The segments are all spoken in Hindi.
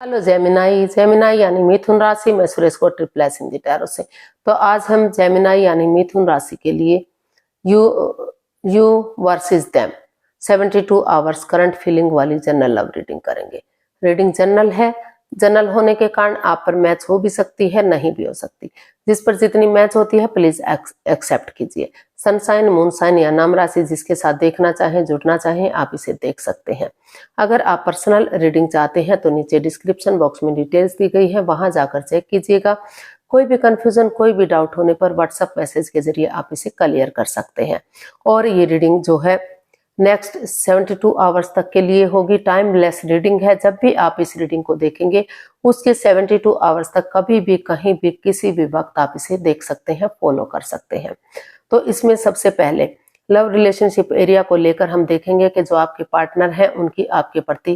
Hello Gemini. जेमिनाई यानी मिथुन राशि में सुरेश को ट्रिपल एस हिंदी टैरो से। तो आज हम जेमिनाई यानी मिथुन राशि के लिए you you versus them 72 hours current feeling वाली जनरल लव रीडिंग करेंगे। रीडिंग जनरल है। जनरल होने के कारण आप पर मैच हो भी सकती है, नहीं भी हो सकती। जिस पर जितनी मैच होती है प्लीज एक्सेप्ट कीजिए। सनसाइन, मूनसाइन या नाम राशि जिसके साथ देखना चाहें, जुड़ना चाहें, आप इसे देख सकते हैं। अगर आप पर्सनल रीडिंग चाहते हैं तो नीचे डिस्क्रिप्शन बॉक्स में डिटेल्स दी गई है, वहां जाकर चेक कीजिएगा। कोई भी कंफ्यूजन, कोई भी डाउट होने पर व्हाट्सएप मैसेज के जरिए आप इसे क्लियर कर सकते हैं। और ये रीडिंग जो है नेक्स्ट 72 आवर्स तक के लिए होगी। टाइमलेस रीडिंग है। जब भी आप इस रीडिंग को देखेंगे उसके 72 आवर्स तक कभी भी, कहीं भी, किसी भी वक्त आप इसे देख सकते हैं, फॉलो कर सकते हैं। तो इसमें सबसे पहले लव रिलेशनशिप एरिया को लेकर हम देखेंगे कि जो आपके पार्टनर हैं उनकी आपके प्रति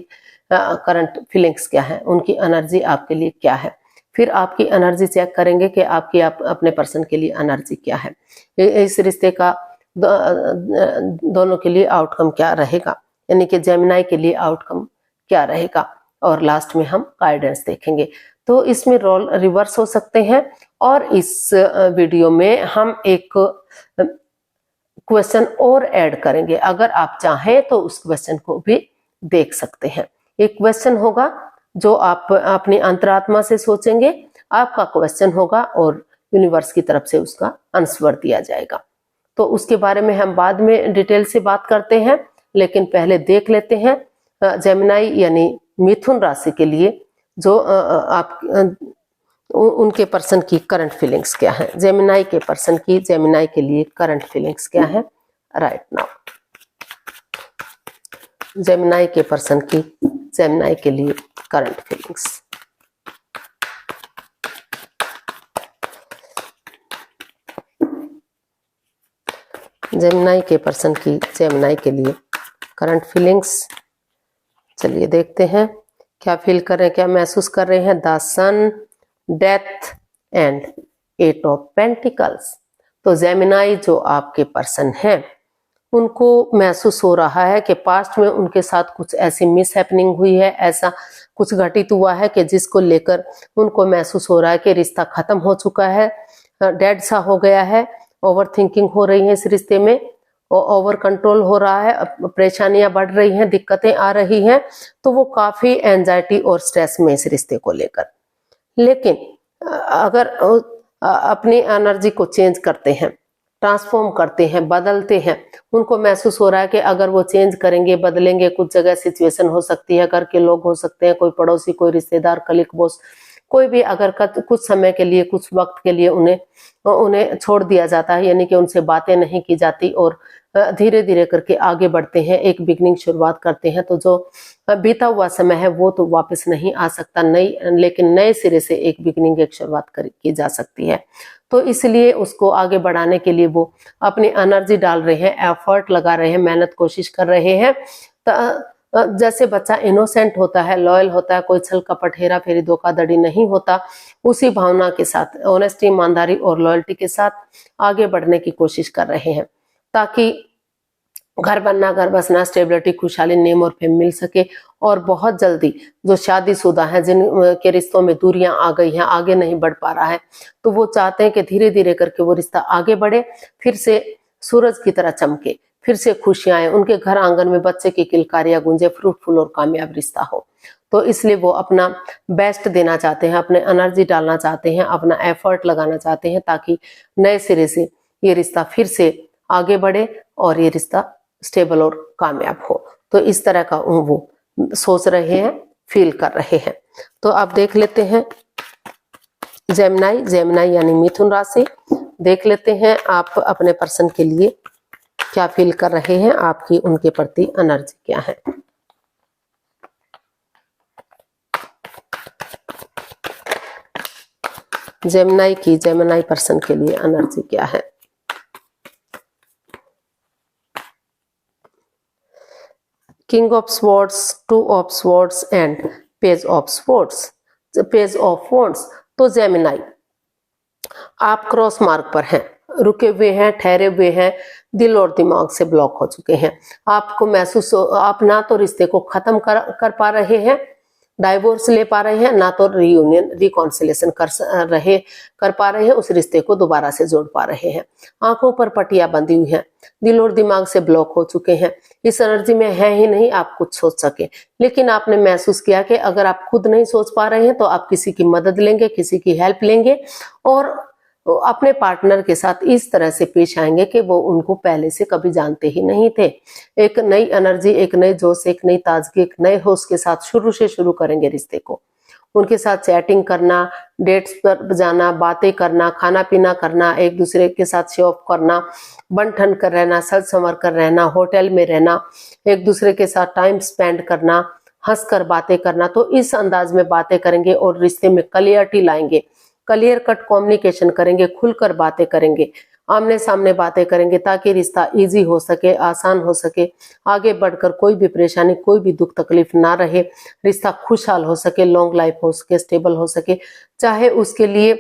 करंट फीलिंग्स क्या है, उनकी एनर्जी आपके लिए क्या है। फिर आपकी एनर्जी चेक करेंगे कि आपकी अपने पर्सन के लिए एनर्जी क्या है। इस रिश्ते का दोनों के लिए आउटकम क्या रहेगा, यानी कि जेमिनाई के लिए आउटकम क्या रहेगा। और लास्ट में हम गाइडेंस देखेंगे। तो इसमें रोल रिवर्स हो सकते हैं। और इस वीडियो में हम एक क्वेश्चन और ऐड करेंगे। अगर आप चाहें तो उस क्वेश्चन को भी देख सकते हैं। एक क्वेश्चन होगा जो आप अपनी अंतरात्मा से सोचेंगे, आपका क्वेश्चन होगा और यूनिवर्स की तरफ से उसका आंसर दिया जाएगा। तो उसके बारे में हम बाद में डिटेल से बात करते हैं, लेकिन पहले देख लेते हैं जेमिनाई यानी मिथुन राशि के लिए जो आप उनके पर्सन की करंट फीलिंग्स क्या है। जेमिनाई के पर्सन की जेमिनाई के लिए करंट फीलिंग्स क्या है राइट नाउ। जेमिनाई के पर्सन की जेमिनाई के लिए करंट फीलिंग्स। जेमिनाई के पर्सन की जेमिनाई के लिए करंट फीलिंग्स। चलिए देखते हैं क्या फील कर रहे हैं, क्या महसूस कर रहे हैं। The sun, death and 8 of pentacles. तो जेमिनाई जो आपके पर्सन हैं उनको महसूस हो रहा है कि पास्ट में उनके साथ कुछ ऐसी मिस हैपनिंग हुई है, ऐसा कुछ घटित हुआ है कि जिसको लेकर उनको महसूस हो रहा है कि रिश्ता खत्म हो चुका है, डेड सा हो गया है। ओवर थिंकिंग हो रही है इस रिश्ते में, ओवर कंट्रोल हो रहा है, परेशानियां बढ़ रही हैं, दिक्कतें आ रही हैं। तो वो काफी एंजाइटी और स्ट्रेस में इस रिश्ते को लेकर। लेकिन अगर अपनी एनर्जी को चेंज करते हैं, ट्रांसफॉर्म करते हैं, बदलते हैं, उनको महसूस हो रहा है कि अगर वो चेंज करेंगे, बदलेंगे, कुछ जगह सिचुएशन हो सकती है, घर के लोग हो सकते हैं, कोई पड़ोसी, कोई रिश्तेदार, कलीग, बॉस, कोई भी अगर कुछ समय के लिए, कुछ वक्त के लिए उन्हें छोड़ दिया जाता है, यानी कि उनसे बातें नहीं की जाती और धीरे धीरे करके आगे बढ़ते हैं, एक बिगनिंग शुरुआत करते हैं। तो जो बीता हुआ समय है वो तो वापस नहीं आ सकता, लेकिन नए सिरे से एक बिगनिंग, एक शुरुआत की जा सकती है। तो इसलिए उसको आगे बढ़ाने के लिए वो अपनी एनर्जी डाल रहे हैं, एफर्ट लगा रहे हैं, मेहनत कोशिश कर रहे हैं। जैसे बच्चा इनोसेंट होता है, लॉयल होता है, कोई छल कपट, हेरा फेरी, धोखाधड़ी नहीं होता, उसी भावना के साथ, ऑनेस्टी, ईमानदारी और लॉयल्टी के साथ आगे बढ़ने की कोशिश कर रहे हैं, ताकि घर बनना, घर बसना, स्टेबिलिटी, खुशहाली, नेम और फेम मिल सके। और बहुत जल्दी जो शादीशुदा हैं, जिन के रिश्तों में दूरियां आ गई हैं, आगे नहीं बढ़ पा रहा है, तो वो चाहते हैं कि धीरे धीरे करके वो रिश्ता आगे बढ़े, फिर से सूरज की तरह चमके, फिर से खुशियां आए, उनके घर आंगन में बच्चे की किलकारियां गूंजे, फ्रूटफुल और कामयाब रिश्ता हो। तो इसलिए वो अपना बेस्ट देना चाहते हैं, अपने एनर्जी डालना चाहते हैं, अपना एफर्ट लगाना चाहते हैं, ताकि नए सिरे से ये रिश्ता फिर से आगे बढ़े और ये रिश्ता स्टेबल और कामयाब हो। तो इस तरह का वो सोच रहे हैं, फील कर रहे हैं। तो आप देख लेते हैं जेमिनाई, जेमिनाई यानी मिथुन राशि। देख लेते हैं आप अपने पर्सन के लिए क्या फील कर रहे हैं, आपकी उनके प्रति एनर्जी क्या है। जेमिनाई की जेमिनाई पर्सन के लिए एनर्जी क्या है। King of swords, 2 of swords and page of swords, page of wands. तो जेमिनाई आप क्रॉस मार्ग पर हैं, रुके हुए हैं, ठहरे हुए हैं, दिल और दिमाग से ब्लॉक हो चुके हैं। आपको महसूस, आप ना तो रिश्ते को खत्म कर पा रहे हैं, डाइवोर्स ले पा रहे हैं, ना तो रीयूनियन रिकॉन्सिलेशन कर पा रहे हैं, उस रिश्ते को दोबारा से जोड़ पा रहे हैं। आंखों पर पट्टियां बंधी हुई हैं, दिल और दिमाग से ब्लॉक हो चुके हैं, इस एनर्जी में है ही नहीं आप कुछ सोच सके। लेकिन आपने महसूस किया कि अगर आप खुद नहीं सोच पा रहे हैं तो आप किसी की मदद लेंगे, किसी की हेल्प लेंगे और अपने पार्टनर के साथ इस तरह से पेश आएंगे कि वो उनको पहले से कभी जानते ही नहीं थे। एक नई एनर्जी, एक नई जोश, एक नई ताजगी, एक नए होश के साथ शुरू करेंगे रिश्ते को। उनके साथ चैटिंग करना, डेट्स पर जाना, बातें करना, खाना पीना करना, एक दूसरे के साथ शो ऑफ करना, बन ठन कर रहना, सज संवर कर रहना, होटल में रहना, एक दूसरे के साथ टाइम स्पेंड करना, हंसकर बातें करना। तो इस अंदाज में बातें करेंगे और रिश्ते में क्लियरिटी लाएंगे, क्लियर कट कम्युनिकेशन करेंगे, खुलकर बातें करेंगे, आमने सामने बातें करेंगे ताकि रिश्ता इजी हो सके, आसान हो सके, आगे बढ़कर कोई भी परेशानी, कोई भी दुख तकलीफ ना रहे, रिश्ता खुशहाल हो सके, लॉन्ग लाइफ हो सके, स्टेबल हो सके। चाहे उसके लिए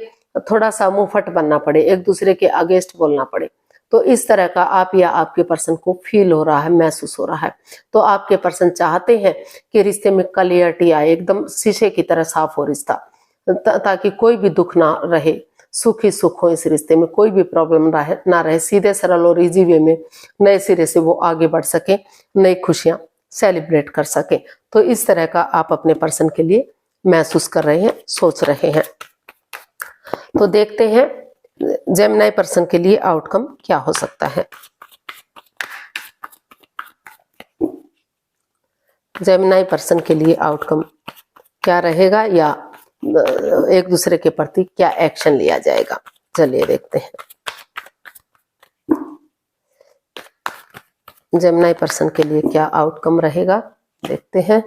थोड़ा सा मुंहफट बनना पड़े, एक दूसरे के अगेंस्ट बोलना पड़े। तो इस तरह का आप या आपके पर्सन को फील हो रहा है, महसूस हो रहा है। तो आपके पर्सन चाहते हैं कि रिश्ते में क्लियरिटी आए, एकदम शीशे की तरह साफ हो रिश्ता, ताकि कोई भी दुख ना रहे, सुख ही सुख हो इस रिश्ते में, कोई भी प्रॉब्लम ना रहे, सीधे सरल और इजी वे में नए सिरे से वो आगे बढ़ सके, नई खुशियां सेलिब्रेट कर सके। तो इस तरह का आप अपने पर्सन के लिए महसूस कर रहे हैं, सोच रहे हैं। तो देखते हैं जेमिनी पर्सन के लिए आउटकम क्या हो सकता है। जेमिनी पर्सन के लिए आउटकम क्या रहेगा या एक दूसरे के प्रति क्या एक्शन लिया जाएगा, चलिए देखते हैं। जेमिनी पर्सन के लिए क्या आउटकम रहेगा, देखते हैं।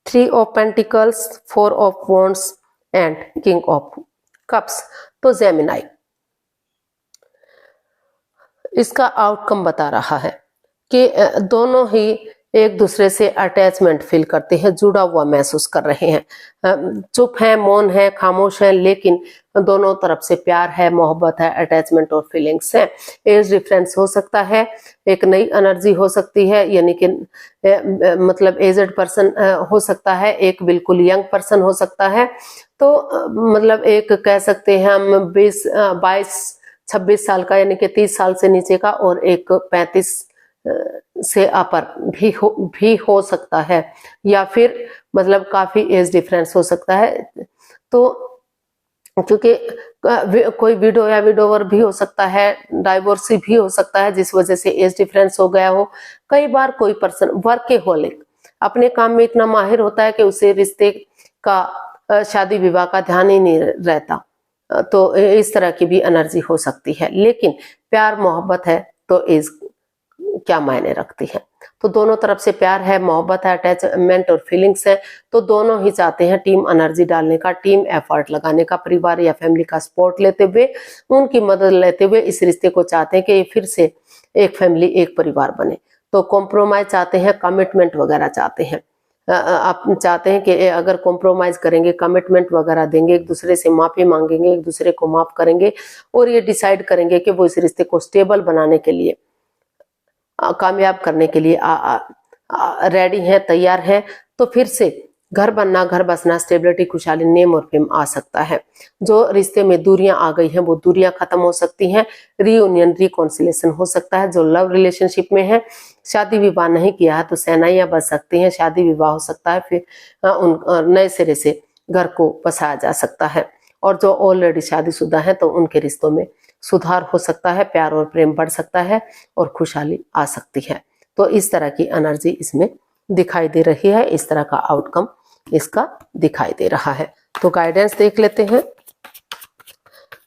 3 of pentacles, 4 of wands and king of cups. तो जेमिनी इसका आउटकम बता रहा है कि दोनों ही एक दूसरे से अटैचमेंट फील करते हैं, जुड़ा हुआ महसूस कर रहे हैं, चुप है, मौन है, खामोश है, लेकिन दोनों तरफ से प्यार है, मोहब्बत है, अटैचमेंट और फीलिंग्स है। एज डिफरेंस हो सकता है, एक नई एनर्जी हो सकती है, यानी कि मतलब एजड पर्सन हो सकता है, एक बिल्कुल यंग पर्सन हो सकता है। तो मतलब एक कह सकते हैं हम 22-26 साल का, यानी कि 30 साल से नीचे का, और एक 35 से अपर भी हो सकता है, या फिर मतलब काफी एज डिफरेंस हो सकता है। तो क्योंकि कोई विडो या विडोवर भी हो सकता है, डाइवोर्सी भी हो सकता है, जिस वजह से एज डिफरेंस हो गया हो। कई बार कोई पर्सन वर्केहोलिक, अपने काम में इतना माहिर होता है कि उसे रिश्ते का, शादी विवाह का ध्यान ही नहीं रहता। तो इस तरह की भी एनर्जी हो सकती है। लेकिन प्यार मोहब्बत है तो एज क्या मायने रखती है। तो दोनों तरफ से प्यार है, मोहब्बत है, अटैचमेंट और फीलिंग्स है। तो दोनों ही चाहते हैं टीम एनर्जी डालने का, टीम एफर्ट लगाने का, परिवार या फैमिली का सपोर्ट लेते हुए, उनकी मदद लेते हुए इस रिश्ते को चाहते हैं कि ये फिर से एक फैमिली, एक परिवार बने। तो कॉम्प्रोमाइज चाहते हैं, कमिटमेंट वगैरह चाहते हैं। आप चाहते हैं कि अगर कॉम्प्रोमाइज करेंगे, कमिटमेंट वगैरह देंगे, एक दूसरे से माफी मांगेंगे, एक दूसरे को माफ करेंगे, और ये डिसाइड करेंगे कि वो इस रिश्ते को स्टेबल बनाने के लिए, कामयाब करने के लिए रेडी है, तैयार है। तो फिर से घर बनना, घर बसना, स्टेबिलिटी, खुशहाली, नेम और फेम आ सकता है। जो रिश्ते में दूरियां आ गई हैं वो दूरियां खत्म हो सकती हैं, रीयूनियन, रिकॉन्सिलेशन हो सकता है। जो लव रिलेशनशिप में है, शादी विवाह नहीं किया है तो शहनाइयां बज सकती हैं, शादी विवाह हो सकता है, फिर उन नए सिरे से घर को बसाया जा सकता है। और जो ऑलरेडी शादीशुदा है तो उनके रिश्तों में सुधार हो सकता है, प्यार और प्रेम बढ़ सकता है और खुशहाली आ सकती है। तो इस तरह की एनर्जी इसमें दिखाई दे रही है, इस तरह का आउटकम इसका दिखाई दे रहा है। तो गाइडेंस देख लेते हैं।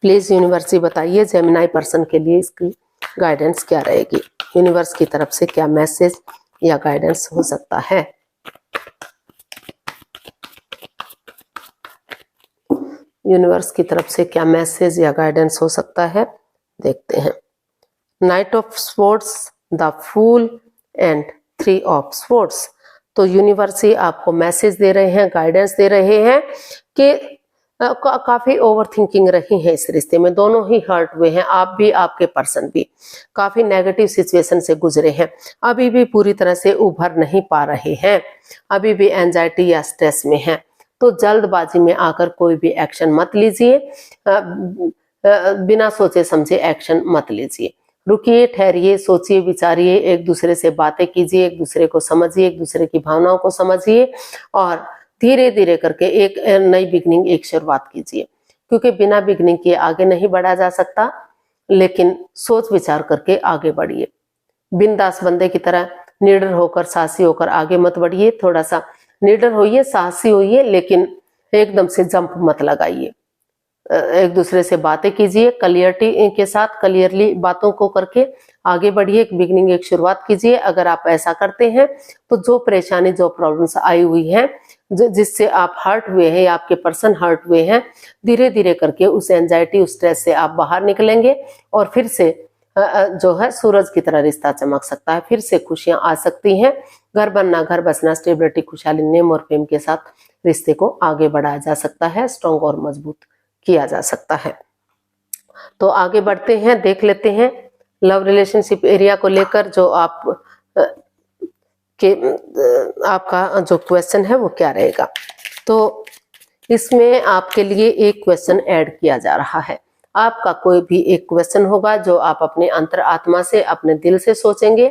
प्लीज यूनिवर्स बताइए जेमिनी पर्सन के लिए इसकी गाइडेंस क्या रहेगी, यूनिवर्स की तरफ से क्या मैसेज या गाइडेंस हो सकता है। यूनिवर्स की तरफ से क्या मैसेज या गाइडेंस हो सकता है, देखते हैं। Knight of swords, the fool and 3 of swords. तो यूनिवर्स ही आपको मैसेज दे रहे हैं, गाइडेंस दे रहे हैं कि काफी ओवर थिंकिंग रही है इस रिश्ते में, दोनों ही हर्ट हुए हैं, आप भी आपके पर्सन भी काफी नेगेटिव सिचुएशन से गुजरे हैं, अभी भी पूरी तरह से उभर नहीं पा रहे हैं, अभी भी एंजाइटी या स्ट्रेस में हैं। तो जल्दबाजी में आकर कोई भी एक्शन मत लीजिए, बिना सोचे समझे एक्शन मत लीजिए, रुकिए, ठहरिए, सोचिए, विचारिए, एक दूसरे से बातें कीजिए, एक दूसरे को समझिए, एक दूसरे की भावनाओं को समझिए और धीरे धीरे करके एक नई बिगनिंग, एक शुरुआत कीजिए, क्योंकि बिना बिगनिंग किए आगे नहीं बढ़ा जा सकता, लेकिन सोच विचार करके आगे बढ़िए। बिंदास बंदे की तरह निडर होकर, साहसी होकर आगे मत बढ़िए, थोड़ा सा निडर होइए, साहसी होइए, लेकिन एकदम से जंप मत लगाइए। एक दूसरे से बातें कीजिए, क्लियरिटी के साथ, क्लियरली बातों को करके आगे बढ़िए, एक बिगनिंग, एक शुरुआत कीजिए। अगर आप ऐसा करते हैं तो जो परेशानी, जो प्रॉब्लम्स आई हुई हैं, जिससे आप हर्ट हुए हैं या आपके पर्सन हर्ट हुए हैं, धीरे धीरे करके उस एंजाइटी, उस स्ट्रेस से आप बाहर निकलेंगे और फिर से जो है सूरज की तरह रिश्ता चमक सकता है, फिर से खुशियां आ सकती हैं। घर बनना, घर बसना, स्टेबिलिटी, खुशहाली, नेम और फेम के साथ रिश्ते को आगे बढ़ाया जा सकता है, स्ट्रॉन्ग और मजबूत किया जा सकता है। तो आगे बढ़ते हैं, देख लेते हैं लव रिलेशनशिप एरिया को लेकर जो आपका जो क्वेश्चन है वो क्या रहेगा। तो इसमें आपके लिए एक क्वेश्चन ऐड किया जा रहा है, आपका कोई भी एक क्वेश्चन होगा जो आप अपने अंतर आत्मा से, अपने दिल से सोचेंगे,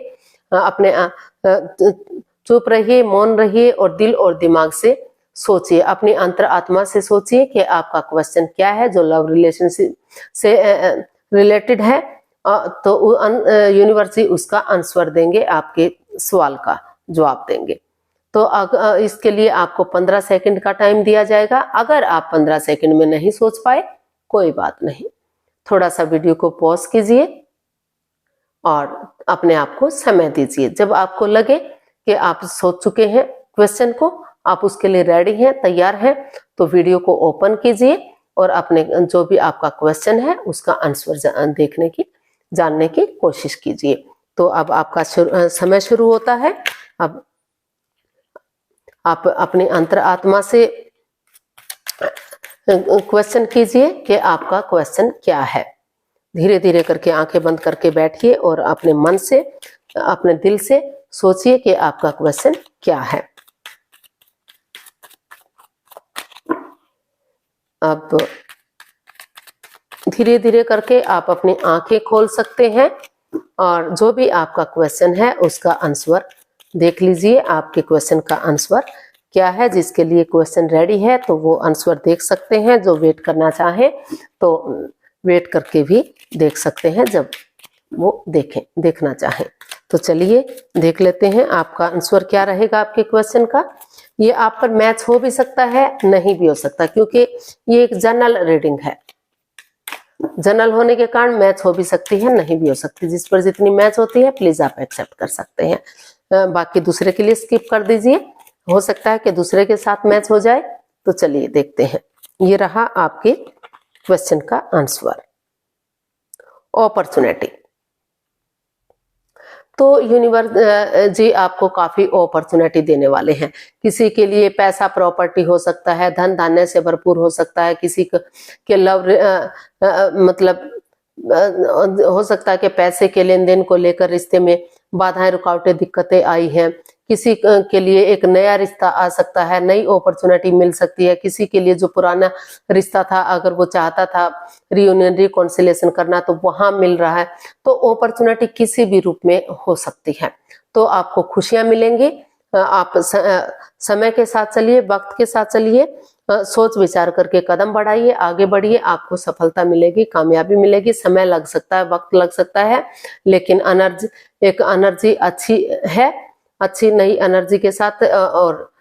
अपने चुप रहिए, मौन रहिए और दिल और दिमाग से सोचिए, अपनी अंतर आत्मा से सोचिए कि आपका क्वेश्चन क्या है जो लव रिलेशनशिप से रिलेटेड है, तो यूनिवर्स ही उसका आंसर देंगे, आपके सवाल का जवाब देंगे। तो इसके लिए आपको 15 सेकंड का टाइम दिया जाएगा। अगर आप 15 सेकंड में नहीं सोच पाए कोई बात नहीं, थोड़ा सा वीडियो को पॉज कीजिए और अपने आप को समय दीजिए। जब आपको लगे कि आप सोच चुके हैं क्वेश्चन को, आप उसके लिए रेडी हैं, तैयार हैं, तो वीडियो को ओपन कीजिए और अपने जो भी आपका क्वेश्चन है उसका आंसर देखने की, जानने की कोशिश कीजिए। तो अब आपका समय शुरू होता है। अब आप अपने अंतर आत्मा से क्वेश्चन कीजिए कि आपका क्वेश्चन क्या है। धीरे धीरे करके आंखें बंद करके बैठिए और अपने मन से, अपने दिल से सोचिए कि आपका क्वेश्चन क्या है। अब धीरे धीरे करके आप अपनी आंखें खोल सकते हैं और जो भी आपका क्वेश्चन है उसका आंसर देख लीजिए। आपके क्वेश्चन का आंसर क्या है, जिसके लिए क्वेश्चन रेडी है तो वो आंसर देख सकते हैं, जो वेट करना चाहे तो वेट करके भी देख सकते हैं जब वो देखना चाहें। तो चलिए देख लेते हैं आपका आंसर क्या रहेगा आपके क्वेश्चन का। ये आप पर मैच हो भी सकता है, नहीं भी हो सकता, क्योंकि ये एक जनरल रीडिंग है। जनरल होने के कारण मैच हो भी सकती है, नहीं भी हो सकती। जिस पर जितनी मैच होती है प्लीज आप एक्सेप्ट कर सकते हैं, बाकी दूसरे के लिए स्किप कर दीजिए। हो सकता है कि दूसरे के साथ मैच हो जाए। तो चलिए देखते हैं। ये रहा आपके क्वेश्चन का आंसर, अपॉर्चुनिटी। तो यूनिवर्स जी आपको काफी अपॉर्चुनिटी देने वाले हैं। किसी के लिए पैसा, प्रॉपर्टी हो सकता है, धन धान्य से भरपूर हो सकता है, किसी के लव मतलब हो सकता है कि पैसे के लेन देन को लेकर रिश्ते में बाधाएं, रुकावटें, दिक्कतें आई हैं। किसी के लिए एक नया रिश्ता आ सकता है, नई अपॉर्चुनिटी मिल सकती है। किसी के लिए जो पुराना रिश्ता था, अगर वो चाहता था रियूनियन, रिकॉन्सिलेशन करना, तो वहां मिल रहा है। तो अपॉर्चुनिटी किसी भी रूप में हो सकती है। तो आपको खुशियां मिलेंगी। आप समय के साथ चलिए, वक्त के साथ चलिए, सोच विचार करके कदम बढ़ाइए, आगे बढ़िए, आपको सफलता मिलेगी, कामयाबी मिलेगी। समय लग सकता है, वक्त लग सकता है, लेकिन एनर्जी अच्छी है। अच्छी नई एनर्जी के साथ और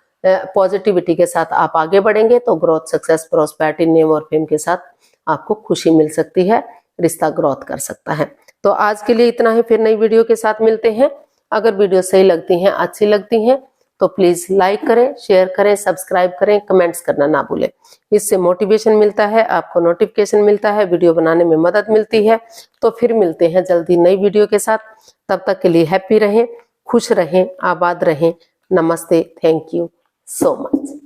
पॉजिटिविटी के साथ आप आगे बढ़ेंगे तो ग्रोथ, सक्सेस, प्रोस्पेरिटी, नेम और फेम के साथ आपको खुशी मिल सकती है, रिश्ता ग्रोथ कर सकता है। तो आज के लिए इतना ही, फिर नई वीडियो के साथ मिलते हैं। अगर वीडियो सही लगती हैं, अच्छी लगती हैं तो प्लीज लाइक करें, शेयर करें, सब्सक्राइब करें, कमेंट्स करना ना भूलें। इससे मोटिवेशन मिलता है, आपको नोटिफिकेशन मिलता है, वीडियो बनाने में मदद मिलती है। तो फिर मिलते हैं जल्दी नई वीडियो के साथ। तब तक के लिए हैप्पी रहें, खुश रहें, आबाद रहें। नमस्ते, थैंक यू सो मच।